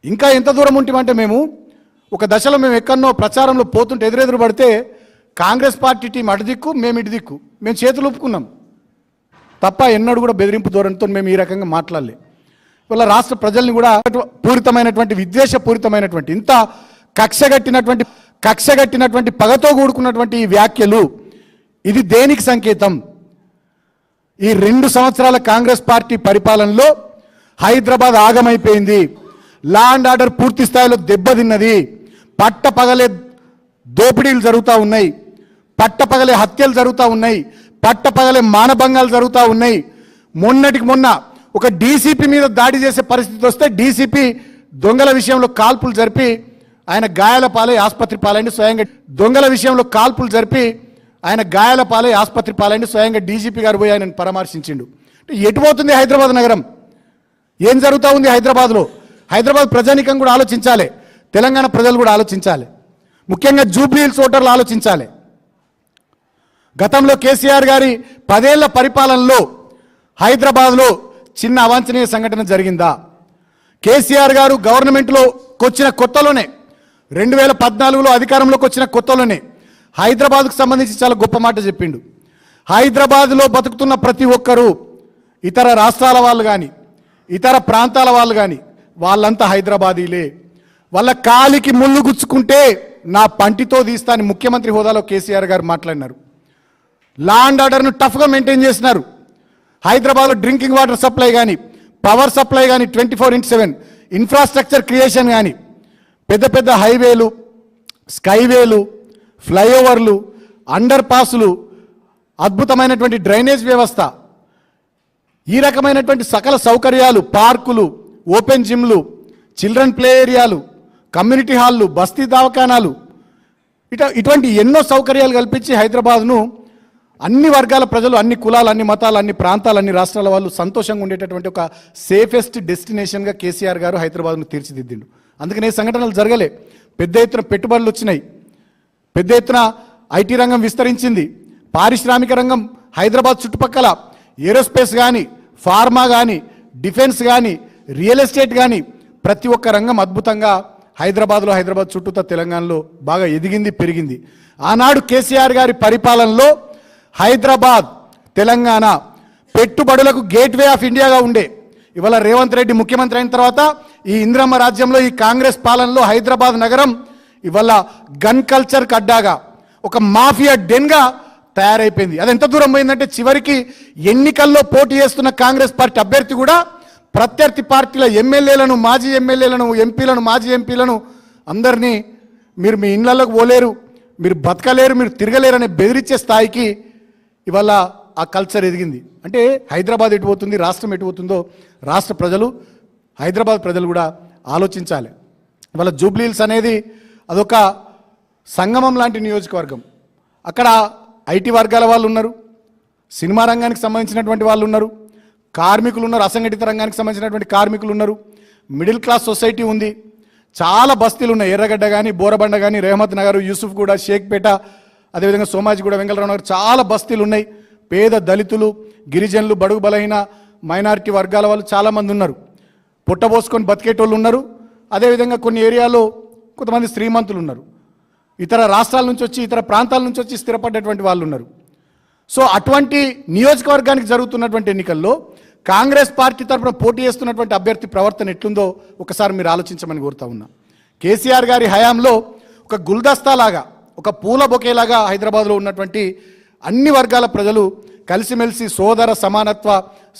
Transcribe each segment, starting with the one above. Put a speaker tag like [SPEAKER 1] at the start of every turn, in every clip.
[SPEAKER 1] ఇంకా ఎంత దూరం ఉంటామంటే మేము ఒక దశలో మేము ఎక్కడనో ప్రచారంలో పోతుంటే ఎదురెదురు పడితే కాంగ్రెస్ పార్టీ టీం అటు దిక్కు మేము ఇటు దిక్కు మేము చేతులు ఒప్పుకున్నాం తప్ప ఎన్నడూ కూడా బెదిరింపు ధోరణితో మేము ఈ రకంగా మాట్లాడలే. ఇవాళ రాష్ట్ర ప్రజల్ని కూడా పూరితమైనటువంటి విద్వేషపూరితమైనటువంటి ఇంత కక్షగట్టినటువంటి పగతో కూడుకున్నటువంటి ఈ వ్యాఖ్యలు ఇది దేనికి సంకేతం? ఈ 2 సంవత్సరాల కాంగ్రెస్ పార్టీ పరిపాలనలో హైదరాబాద్ ఆగమైపోయింది, లా అండ్ ఆర్డర్ పూర్తి స్థాయిలో దెబ్బతిన్నది, పట్టపగలే దోపిడీలు జరుగుతూ ఉన్నాయి, పట్టపగలే హత్యలు జరుగుతూ ఉన్నాయి, పట్టపగలే మానభంగాలు జరుగుతూ ఉన్నాయి. మొన్నటికి మొన్న ఒక డీసీపీ మీద దాడి చేసే పరిస్థితి వస్తే డీసీపీ దొంగల విషయంలో కాల్పులు జరిపి ఆయన గాయాల పాలై ఆసుపత్రి పాలైంది. స్వయంగా దొంగల విషయంలో కాల్పులు జరిపి ఆయన గాయాల పాలై ఆసుపత్రి పాలైంది. స్వయంగా డీజీపీ గారు పోయి ఆయనను పరామర్శించిండు. ఎటు పోతుంది హైదరాబాద్ నగరం? ఏం జరుగుతూ ఉంది హైదరాబాద్లో? హైదరాబాద్ ప్రజానికం కూడా ఆలోచించాలి, తెలంగాణ ప్రజలు కూడా ఆలోచించాలి, ముఖ్యంగా జూబ్లీ హిల్స్ ఓటర్లు ఆలోచించాలి. గతంలో కేసీఆర్ గారి 10 ఏళ్ల పరిపాలనలో హైదరాబాద్లో చిన్న అవాంఛనీయ సంఘటన జరిగిందా? కేసీఆర్ గారు గవర్నమెంట్లోకి వచ్చిన కొత్తలోనే 2014లో అధికారంలోకి వచ్చిన కొత్తలోనే హైదరాబాద్కు సంబంధించి చాలా గొప్ప మాట చెప్పిండు. హైదరాబాద్లో బతుకుతున్న ప్రతి ఒక్కరూ ఇతర రాష్ట్రాల వాళ్ళు కానీ ఇతర ప్రాంతాల వాళ్ళు కానీ వాళ్ళంతా హైదరాబాదీలే, వాళ్ళ కాలికి ముళ్ళు గుచ్చుకుంటే నా పంటితో తీస్తా అని ముఖ్యమంత్రి హోదాలో కేసీఆర్ గారు మాట్లాడినారు. లా అండ్ ఆర్డర్ను టఫ్గా మెయింటైన్ చేసినారు. హైదరాబాద్లో డ్రింకింగ్ వాటర్ సప్లై కానీ పవర్ సప్లై కానీ 24/7 ఇన్ఫ్రాస్ట్రక్చర్ క్రియేషన్ కానీ పెద్ద పెద్ద హైవేలు, స్కైవేలు, ఫ్లైఓవర్లు, అండర్ పాసులు, అద్భుతమైనటువంటి డ్రైనేజ్ వ్యవస్థ, ఈ రకమైనటువంటి సకల సౌకర్యాలు, పార్కులు, ఓపెన్ జిమ్లు, చిల్డ్రన్ ప్లే ఏరియాలు, కమ్యూనిటీ హాళ్ళు, బస్తీ దవాఖానాలు, ఇటువంటి ఎన్నో సౌకర్యాలు కల్పించి హైదరాబాద్ను అన్ని వర్గాల ప్రజలు, అన్ని కులాలు, అన్ని మతాలు, అన్ని ప్రాంతాలు, అన్ని రాష్ట్రాల వాళ్ళు సంతోషంగా ఉండేటటువంటి ఒక సేఫెస్ట్ డెస్టినేషన్గా కేసీఆర్ గారు హైదరాబాద్ను తీర్చిదిద్దిండు. అందుకనే సంఘటనలు జరగలే. పెద్ద ఎత్తున పెట్టుబడులు వచ్చినాయి, పెద్ద ఎత్తున ఐటీ రంగం విస్తరించింది, పారిశ్రామిక రంగం హైదరాబాద్ చుట్టుపక్కల ఏరోస్పేస్ కానీ ఫార్మా కానీ డిఫెన్స్ కానీ రియల్ ఎస్టేట్ కానీ ప్రతి ఒక్క రంగం అద్భుతంగా హైదరాబాద్ చుట్టూతా తెలంగాణలో బాగా ఎదిగింది, పెరిగింది. ఆనాడు కేసీఆర్ గారి పరిపాలనలో హైదరాబాద్ తెలంగాణ పెట్టుబడులకు గేట్వే ఆఫ్ ఇండియాగా ఉండే. ఇవాళ రేవంత్ రెడ్డి ముఖ్యమంత్రి అయిన తర్వాత ఈ ఇందిరమ్మ రాజ్యంలో ఈ కాంగ్రెస్ పాలనలో హైదరాబాద్ నగరం ఇవాళ గన్ కల్చర్కి అడ్డాగా ఒక మాఫియా డెన్గా తయారైపోయింది. అది ఎంత దూరం పోయిందంటే చివరికి ఎన్నికల్లో పోటీ చేస్తున్న కాంగ్రెస్ పార్టీ అభ్యర్థి కూడా ప్రత్యర్థి పార్టీల ఎమ్మెల్యేలను, మాజీ ఎమ్మెల్యేలను, ఎంపీలను, మాజీ ఎంపీలను అందరినీ మీరు మీ ఇళ్లలోకి పోలేరు, మీరు బతకలేరు, మీరు తిరగలేరు అనే బెదిరించే స్థాయికి ఇవాళ ఆ కల్చర్ ఎదిగింది. అంటే హైదరాబాద్ ఎటు పోతుంది, రాష్ట్రం ఎటు పోతుందో రాష్ట్ర ప్రజలు, హైదరాబాద్ ప్రజలు కూడా ఆలోచించాలి. ఇవాళ జూబ్లీ హిల్స్ అనేది అదొక సంగమం లాంటి నియోజకవర్గం. అక్కడ ఐటీ వర్గాల వాళ్ళు ఉన్నారు, సినిమా రంగానికి సంబంధించినటువంటి వాళ్ళు ఉన్నారు, కార్మికులు ఉన్నారు, అసంఘటిత రంగానికి సంబంధించినటువంటి కార్మికులు ఉన్నారు, మిడిల్ క్లాస్ సొసైటీ ఉంది, చాలా బస్తీలు ఉన్నాయి. ఎర్రగడ్డ కానీ, బోరబండ కానీ, రేహమత్ నగర్, యూసుఫ్గూడ, షేక్పేట, అదేవిధంగా సోమాజిగూడ, వెంకటరావు నగర్ చాలా బస్తీలు ఉన్నాయి. పేద దళితులు, గిరిజనులు, బడుగు బలహీన మైనారిటీ వర్గాల వాళ్ళు చాలామంది ఉన్నారు. పుట్టబోసుకొని బతికేటోళ్ళు ఉన్నారు. అదేవిధంగా కొన్ని ఏరియాలో కొంతమంది శ్రీమంతులు ఉన్నారు, ఇతర రాష్ట్రాల నుంచి వచ్చి, ఇతర ప్రాంతాల నుంచి వచ్చి స్థిరపడ్డటువంటి వాళ్ళు ఉన్నారు. సో అటువంటి నియోజకవర్గానికి జరుగుతున్నటువంటి ఎన్నికల్లో కాంగ్రెస్ పార్టీ తరఫున పోటీ చేస్తున్నటువంటి అభ్యర్థి ప్రవర్తన ఎట్లుందో ఒకసారి మీరు ఆలోచించమని కోరుతా ఉన్నా. కేసీఆర్ గారి హయాంలో ఒక గుల్దస్తాలాగా, ఒక పూల బొకేలాగా హైదరాబాద్లో ఉన్నటువంటి అన్ని వర్గాల ప్రజలు కలిసిమెలిసి సోదర సమానత్వ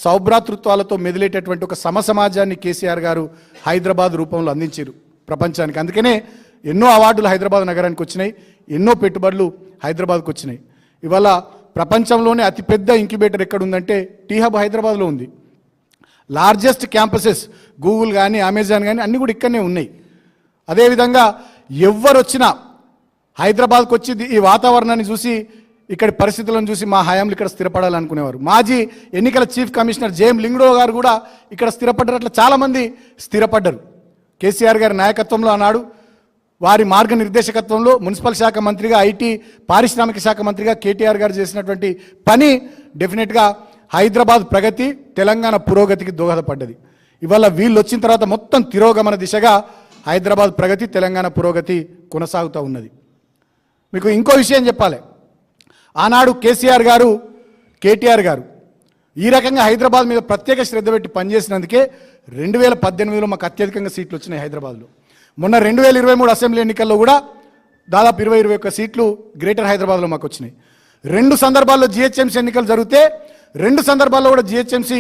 [SPEAKER 1] సౌభ్రాతృత్వాలతో మెదిలేటటువంటి ఒక సమసమాజాన్ని కేసీఆర్ గారు హైదరాబాద్ రూపంలో అందించారు ప్రపంచానికి. అందుకనే ఎన్నో అవార్డులు హైదరాబాద్ నగరానికి వచ్చినాయి, ఎన్నో పెట్టుబడులు హైదరాబాద్కు వచ్చినాయి. ఇవాళ ప్రపంచంలోనే అతిపెద్ద ఇంక్యుబేటర్ ఎక్కడ ఉందంటే టీ హబ్ హైదరాబాద్లో ఉంది. లార్జెస్ట్ క్యాంపసెస్ గూగుల్ కానీ, అమెజాన్ కానీ అన్నీ కూడా ఇక్కడనే ఉన్నాయి. అదేవిధంగా ఎవరు వచ్చినా హైదరాబాద్కు వచ్చి ఈ వాతావరణాన్ని చూసి, ఇక్కడి పరిస్థితులను చూసి మా హయాంలో ఇక్కడ స్థిరపడాలనుకునేవారు. మాజీ ఎన్నికల చీఫ్ కమిషనర్ జేఎం లింగడో గారు కూడా ఇక్కడ స్థిరపడ్డారు. అట్లా చాలామంది స్థిరపడ్డారు. కేసీఆర్ గారి నాయకత్వంలో ఆనాడు వారి మార్గనిర్దేశకత్వంలో మున్సిపల్ శాఖ మంత్రిగా, ఐటీ పారిశ్రామిక శాఖ మంత్రిగా కేటీఆర్ గారు చేసినటువంటి పని డెఫినెట్గా హైదరాబాద్ ప్రగతి, తెలంగాణ పురోగతికి దోహదపడ్డది. ఇవాళ వీళ్ళు వచ్చిన తర్వాత మొత్తం తిరోగమన దిశగా హైదరాబాద్ ప్రగతి, తెలంగాణ పురోగతి కొనసాగుతూ ఉన్నది. మీకు ఇంకో విషయం చెప్పాలి. ఆనాడు కేసీఆర్ గారు, కేటీఆర్ గారు ఈ రకంగా హైదరాబాద్ మీద ప్రత్యేక శ్రద్ధ పెట్టి పనిచేసినందుకే 2018లో మాకు అత్యధికంగా సీట్లు వచ్చినాయి హైదరాబాద్లో. మొన్న 2023 అసెంబ్లీ ఎన్నికల్లో కూడా దాదాపు 20-21 సీట్లు గ్రేటర్ హైదరాబాద్లో మాకు వచ్చినాయి. 2 సందర్భాల్లో జిహెచ్ఎంసీ ఎన్నికలు జరిగితే 2 సందర్భాల్లో కూడా GHMC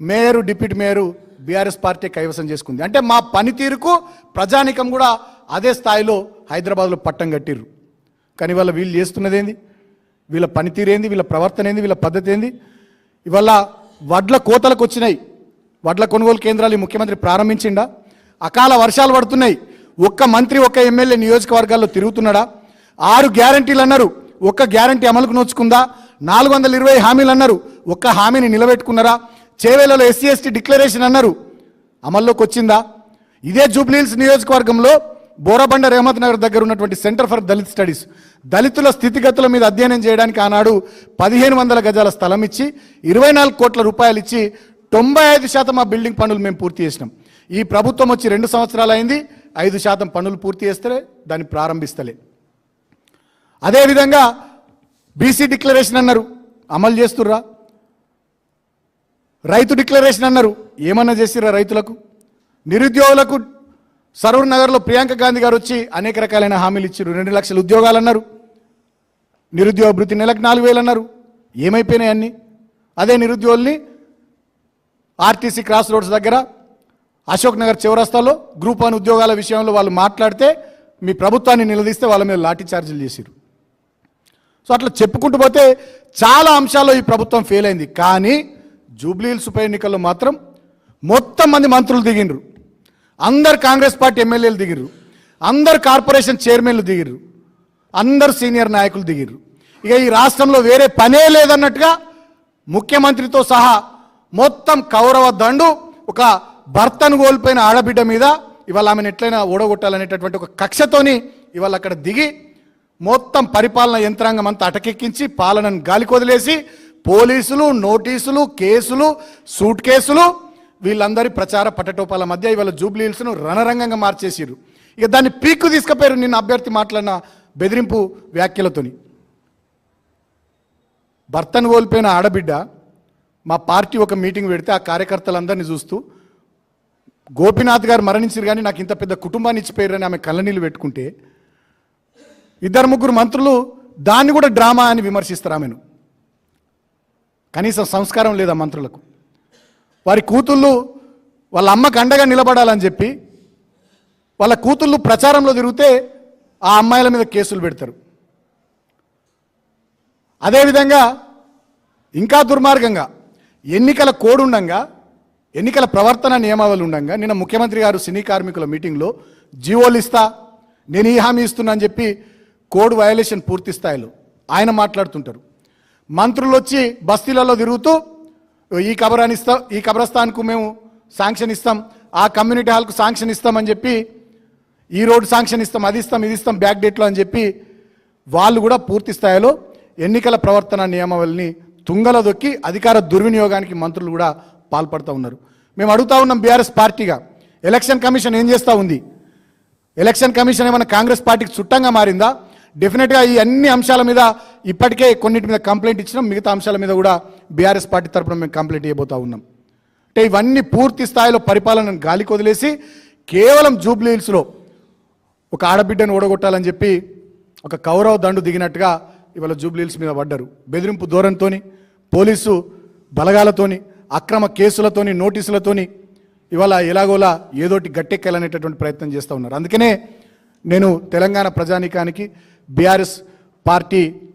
[SPEAKER 1] mayor, deputy mayor BRS party కైవసం చేసుకుంది. అంటే మా పనితీరుకు ప్రజానికం కూడా అదే స్థాయిలో హైదరాబాద్లో పట్టం కట్టిర్రు. కానీ ఇవాళ వీళ్ళు చేస్తున్నది ఏంది? వీళ్ళ పనితీరు ఏంది? వీళ్ళ ప్రవర్తన ఏంది? వీళ్ళ పద్ధతి ఏంది? ఇవాళ వడ్ల కోతలకు వచ్చినాయి. వడ్ల కొనుగోలు కేంద్రాలు ఈ ముఖ్యమంత్రి ప్రారంభించిండా? అకాల వర్షాలు పడుతున్నాయి. ఒక్క మంత్రి, ఒక్క ఎమ్మెల్యే నియోజకవర్గాల్లో తిరుగుతున్నాడా? 6 గ్యారంటీలు అన్నారు, ఒక్క గ్యారంటీ అమలుకు నోచుకుందా? 420 హామీలు అన్నారు, ఒక్క హామీని నిలబెట్టుకున్నారా? చేవేలలో ఎస్సీ ఎస్టీ డిక్లరేషన్ అన్నారు, అమల్లోకి వచ్చిందా? ఇదే జూబ్లీహిల్స్ నియోజకవర్గంలో బోరబండ రేమత్ నగర్ దగ్గర ఉన్నటువంటి సెంటర్ ఫర్ దళిత్ స్టడీస్, దళితుల స్థితిగతుల మీద అధ్యయనం చేయడానికి ఆనాడు 1500 గజాల స్థలం ఇచ్చి 24 కోట్ల రూపాయలు ఇచ్చి 95% ఆ బిల్డింగ్ పనులు మేము పూర్తి చేసినాం. ఈ ప్రభుత్వం వచ్చి 2 సంవత్సరాలు అయింది, 5% పనులు పూర్తి చేస్తే దాన్ని ప్రారంభిస్తలే. అదేవిధంగా బీసీ డిక్లరేషన్ అన్నారు, అమలు చేస్తుర్రా? రైతు డిక్లరేషన్ అన్నారు, ఏమన్నా చేసిర్రా రైతులకు? నిరుద్యోగులకు సరూర్ నగర్లో ప్రియాంక గాంధీ గారు వచ్చి అనేక రకాలైన హామీలు ఇచ్చారు. 2 లక్షల ఉద్యోగాలు అన్నారు, నిరుద్యోగ భృతి నెలకు 4000 అన్నారు. ఏమైపోయినాయి అన్నీ? అదే నిరుద్యోగుల్ని ఆర్టీసీ క్రాస్ రోడ్స్ దగ్గర, అశోక్ నగర్ చౌరస్తాలో గ్రూప్ 1 ఉద్యోగాల విషయంలో వాళ్ళు మాట్లాడితే మీ ప్రభుత్వాన్ని నిలదీస్తే వాళ్ళ మీద లాఠీ చార్జీలు చేశారు. సో అట్లా చెప్పుకుంటూ పోతే చాలా అంశాల్లో ఈ ప్రభుత్వం ఫెయిల్ అయింది. కానీ జూబ్లీహిల్స్ ఉప ఎన్నికల్లో మాత్రం మొత్తం మంది మంత్రులు దిగిండ్రు, అందరు కాంగ్రెస్ పార్టీ ఎమ్మెల్యేలు దిగిర్రు, అందరు కార్పొరేషన్ చైర్మన్లు దిగిర్రు, అందరు సీనియర్ నాయకులు దిగిర్రు. ఇక ఈ రాష్ట్రంలో వేరే పనే లేదన్నట్టుగా ముఖ్యమంత్రితో సహా మొత్తం కౌరవ దండు ఒక భర్తను కోల్పోయిన ఆడబిడ్డ మీద ఇవాళ ఆమెను ఎట్లయినా ఓడగొట్టాలనేటటువంటి ఒక కక్షతోని ఇవాళ అక్కడ దిగి మొత్తం పరిపాలన యంత్రాంగం అంతా అటకెక్కించి పాలనను గాలికి వదిలేసి పోలీసులు, నోటీసులు, కేసులు, సూట్ కేసులు, వీళ్ళందరి ప్రచార పట్టటోపాల మధ్య ఇవాళ జూబ్లీహిల్స్ను రణరంగంగా మార్చేసిరు. ఇక దాన్ని పీక్కు తీసుకుపోయారు నిన్న అభ్యర్థి మాట్లాడిన బెదిరింపు వ్యాఖ్యలతోని. భర్తను కోల్పోయిన ఆడబిడ్డ మా పార్టీ ఒక మీటింగ్ పెడితే ఆ కార్యకర్తలందరినీ చూస్తూ గోపీనాథ్ గారు మరణించారు కానీ నాకు ఇంత పెద్ద కుటుంబాన్ని ఇచ్చిపోయారని ఆమె కళ్ళనీళ్ళు పెట్టుకుంటే 2-3 మంత్రులు దాన్ని కూడా డ్రామా అని విమర్శిస్తారు ఆమెను. కనీసం సంస్కారం లేదా మంత్రులకు? వారి కూతుళ్ళు వాళ్ళ అమ్మకు అండగా నిలబడాలని చెప్పి వాళ్ళ కూతుళ్ళు ప్రచారంలో తిరిగితే ఆ అమ్మాయిల మీద కేసులు పెడతారు. అదేవిధంగా ఇంకా దుర్మార్గంగా ఎన్నికల కోడ్ ఉండంగా, ఎన్నికల ప్రవర్తన నియమావళి ఉండంగా నిన్న ముఖ్యమంత్రి గారు సినీ కార్మికుల మీటింగ్లో జీవోలు ఇస్తా, నేను ఈ హామీ ఇస్తున్నా అని చెప్పి కోడ్ వయలేషన్ పూర్తి స్థాయిలో ఆయన మాట్లాడుతుంటారు. మంత్రులు వచ్చి బస్తీలలో తిరుగుతూ ఈ కబరాన్ని ఇస్తాం, ఈ కబ్రస్థాన్కు మేము శాంక్షన్ ఇస్తాం, ఆ కమ్యూనిటీ హాల్కు శాంక్షన్ ఇస్తామని చెప్పి, ఈ రోడ్డు శాంక్షన్ ఇస్తాం, అది ఇస్తాం, ఇది ఇస్తాం బ్యాక్ డేట్లో అని చెప్పి వాళ్ళు కూడా పూర్తి స్థాయిలో ఎన్నికల ప్రవర్తన నియమావళిని తుంగలో దొక్కి అధికార దుర్వినియోగానికి మంత్రులు కూడా పాల్పడుతూ ఉన్నారు. మేము అడుగుతా ఉన్నాం బీఆర్ఎస్ పార్టీగా, ఎలక్షన్ కమిషన్ ఏం చేస్తూ ఉంది? ఎలక్షన్ కమిషన్ ఏమైనా కాంగ్రెస్ పార్టీకి చుట్టంగా మారిందా? డెఫినెట్గా ఈ అన్ని అంశాల మీద ఇప్పటికే కొన్నిటి మీద కంప్లైంట్ ఇచ్చినాం, మిగతా అంశాల మీద కూడా బీఆర్ఎస్ పార్టీ తరఫున మేము కంప్లైంట్ ఇవ్వబోతా ఉన్నాం. అంటే ఇవన్నీ పూర్తి స్థాయిలో పరిపాలనను గాలికి వదిలేసి కేవలం జూబ్లీహిల్స్లో ఒక ఆడబిడ్డను ఓడగొట్టాలని చెప్పి ఒక కౌరవ దండు దిగినట్టుగా ఇవాళ జూబ్లీహిల్స్ మీద పడ్డారు. బెదిరింపు ధోరణితోని, పోలీసు బలగాలతోని, అక్రమ కేసులతోని, నోటీసులతోని ఇవాళ ఎలాగోలా ఏదోటి గట్టెక్కాలనేటటువంటి ప్రయత్నం చేస్తూ ఉన్నారు. అందుకనే నేను తెలంగాణ ప్రజానీకానికి బీఆర్ఎస్ పార్టీ